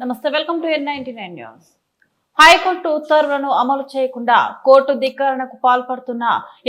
నమస్తే welcome to N99 news. High court ఉత్తర్వులను అమలు చేయకుండా కోర్టు ధిక్కరణకు పాల్పడుతున్న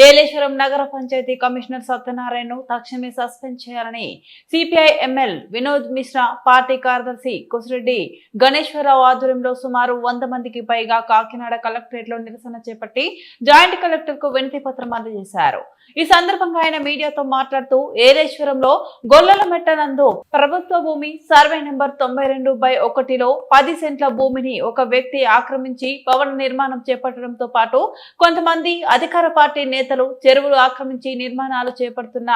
ఏలేశ్వరం నగర పంచాయతీ కమిషనర్ సత్యనారాయణను తక్షణమే సస్పెండ్ చేయాలని సిపిఐ ఎమ్మెల్ వినోద్ మిశ్రా, పార్టీ కార్యదర్శి కుసిరెడ్డి గణేశ్వరరావు ఆధ్వర్యంలో సుమారు 100 మందికి పైగా కాకినాడ కలెక్టరేట్ లో నిరసన చేపట్టి జాయింట్ కలెక్టర్ కు వినతి పత్రం అందజేశారు. ఈ సందర్భంగా ఆయన మీడియాతో మాట్లాడుతూ ఏలేశ్వరంలో గొల్లలమెట్ట నందు ప్రభుత్వ భూమి సర్వే నెంబర్ 92/1లో 10 సెంట్ల భూమిని ఒక వ్యక్తి ఆక్రమించి భవన నిర్మాణం చేపట్టడంతో పాటు కొంతమంది అధికార పార్టీ నేతలు చెరువులు ఆక్రమించి నిర్మాణాలు చేపడుతున్న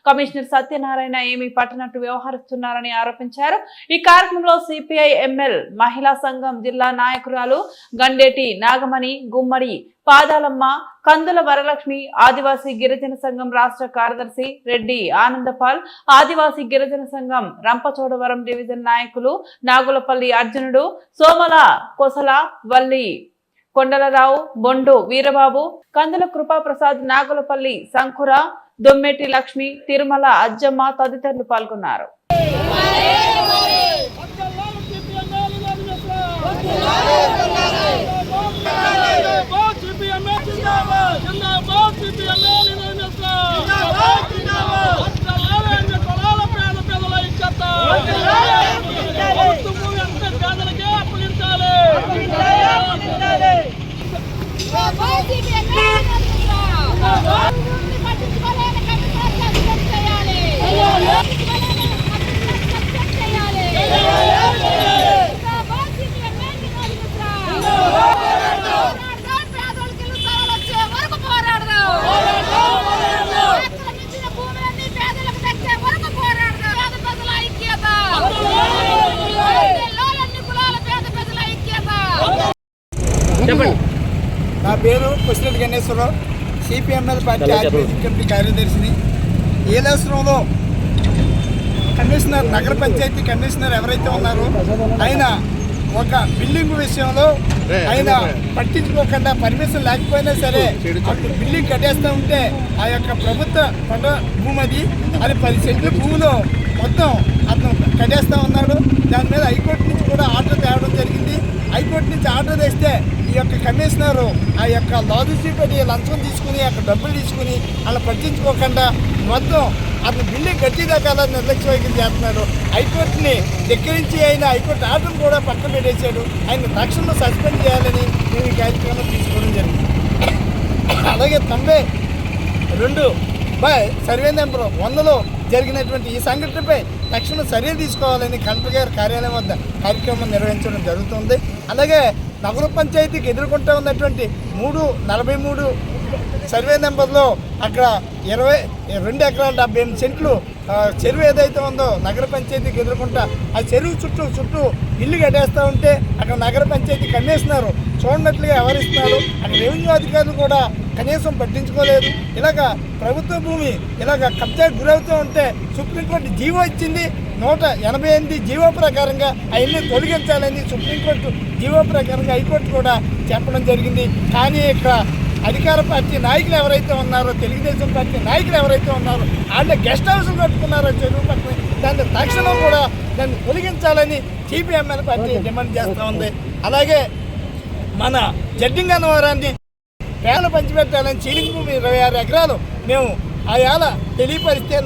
కమిషనర్ సత్యనారాయణ ఏమీ పట్టనట్టు వ్యవహరిస్తున్నారని ఆరోపించారు. ఈ కార్యక్రమంలో సిపిఐ ఎంఎల్ మహిళా సంఘం జిల్లా నాయకురాలు గండేటి నాగమణి, గుమ్మడి పాదాలమ్మ, కందుల వరలక్ష్మి, ఆదివాసీ గిరిజన సంఘం రాష్ట్ర కార్యదర్శి రెడ్డి ఆనందపాల్, ఆదివాసీ గిరిజన సంఘం రంపచోడవరం డివిజన్ నాయకులు నాగులపల్లి అర్జునుడు, సోమల కొసల, వల్లి కొండలరావు, బొండు వీరబాబు, కందుల కృపాప్రసాద్, నాగులపల్లి శంకుర, దొమ్మెటి లక్ష్మి, తిరుమల అజ్జమ్మ తదితరులు పాల్గొన్నారు. నా పేరు Kusireddy Ganeswararao, CPIML party organising committee కార్యదర్శిని. ఏలేశ్వరంలో కమిషనర్, నగర పంచాయతీ కమిషనర్ ఎవరైతే ఉన్నారో ఆయన ఒక బిల్డింగ్ విషయంలో ఆయన పట్టించుకోకుండా పర్మిషన్ లేకపోయినా సరే అక్కడ బిల్డింగ్ కట్టేస్తూ ఉంటే ఆ యొక్క ప్రభుత్వ పంట భూమి అది 10 సెంట్ల భూమిలో మొత్తం అతను కట్టేస్తూ ఉన్నాడు. దాని మీద హైకోర్టు నుంచి కూడా ఆర్డర్ తేవడం జరిగింది. హైకోర్టు నుంచి ఆర్డర్ వేస్తే ఈ యొక్క కమిషనరు ఆ యొక్క లాజిస్టిక్ లంచం తీసుకుని అక్కడ డబ్బులు తీసుకుని అలా పట్టించుకోకుండా మొత్తం అతను బిల్డింగ్ కట్టేదాకా అలా నిర్లక్ష్య వైఖరి చేస్తున్నాడు. హైకోర్టుని ధిక్కరించి ఆయన హైకోర్టు ఆర్డర్ కూడా పక్కన పెట్టేశాడు. ఆయన తక్షణం సస్పెండ్ చేయాలని మేము ఈ కార్యక్రమం తీసుకోవడం జరిగింది. అలాగే 92 సర్వే నెంబర్ 100లో జరిగినటువంటి ఈ సంఘటనపై తక్షణ చర్యలు తీసుకోవాలని కలెక్టర్ గారి కార్యాలయం వద్ద కార్యక్రమం నిర్వహించడం జరుగుతుంది. అలాగే నగర పంచాయతీకి ఎదుర్కొంటూ ఉన్నటువంటి 43 సర్వే నెంబర్లో అక్కడ 22 ఎకరాల 78 సెంట్లు చెరువు ఏదైతే ఉందో నగర పంచాయతీకి ఎదుర్కొంటా ఆ చెరువు చుట్టూ ఇల్లు కట్టేస్తూ ఉంటే అక్కడ నగర పంచాయతీ కమిషనరు చూడనట్లుగా వ్యవహరిస్తున్నారు. అక్కడ రెవెన్యూ అధికారులు కూడా కనీసం పట్టించుకోలేదు. ఇలాగ ప్రభుత్వ భూమి ఇలాగ కబ్జాకు గురవుతూ ఉంటే సుప్రీంకోర్టు జీవో ఇచ్చింది. 188 జీవో ప్రకారంగా అవన్నీ తొలగించాలని సుప్రీంకోర్టు జీవో ప్రకారంగా హైకోర్టు కూడా చెప్పడం జరిగింది. కానీ ఇక్కడ అధికార పార్టీ నాయకులు ఎవరైతే ఉన్నారో, తెలుగుదేశం పార్టీ నాయకులు ఎవరైతే ఉన్నారో వాళ్ళ గెస్ట్ హౌస్లు కట్టుకున్నారో చెరువు పక్కన, దాన్ని తక్షణం కూడా దాన్ని తొలగించాలని సిపిఎంఎల్ పార్టీ డిమాండ్ చేస్తూ ఉంది. అలాగే మన జడ్డింగన్నవరాన్ని పేదలు పంచిపెట్టాలని చీలింగ్ భూమి 26 ఎకరాలు మేము ఆయాల తెలియపరిస్తే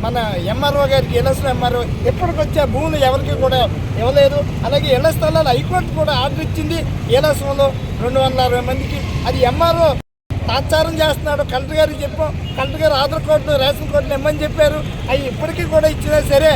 మన ఎంఆర్ఓ గారికి ఎల్ఎస్లో ఎంఆర్ఓ ఎప్పటికొచ్చే భూములు ఎవరికి కూడా ఇవ్వలేదు. అలాగే ఇళ్ల స్థలాలు హైకోర్టు కూడా ఆర్డర్ ఇచ్చింది. ఏలస్లో 260 మందికి అది ఎంఆర్ఓ తాత్సారం చేస్తున్నాడు. కలెక్టర్ గారికి చెప్పాం, కలెక్టర్ గారు ఆధార్ కార్డు రేషన్ కార్డులు ఇమ్మని చెప్పారు. అవి ఇప్పటికీ కూడా ఇచ్చినా సరే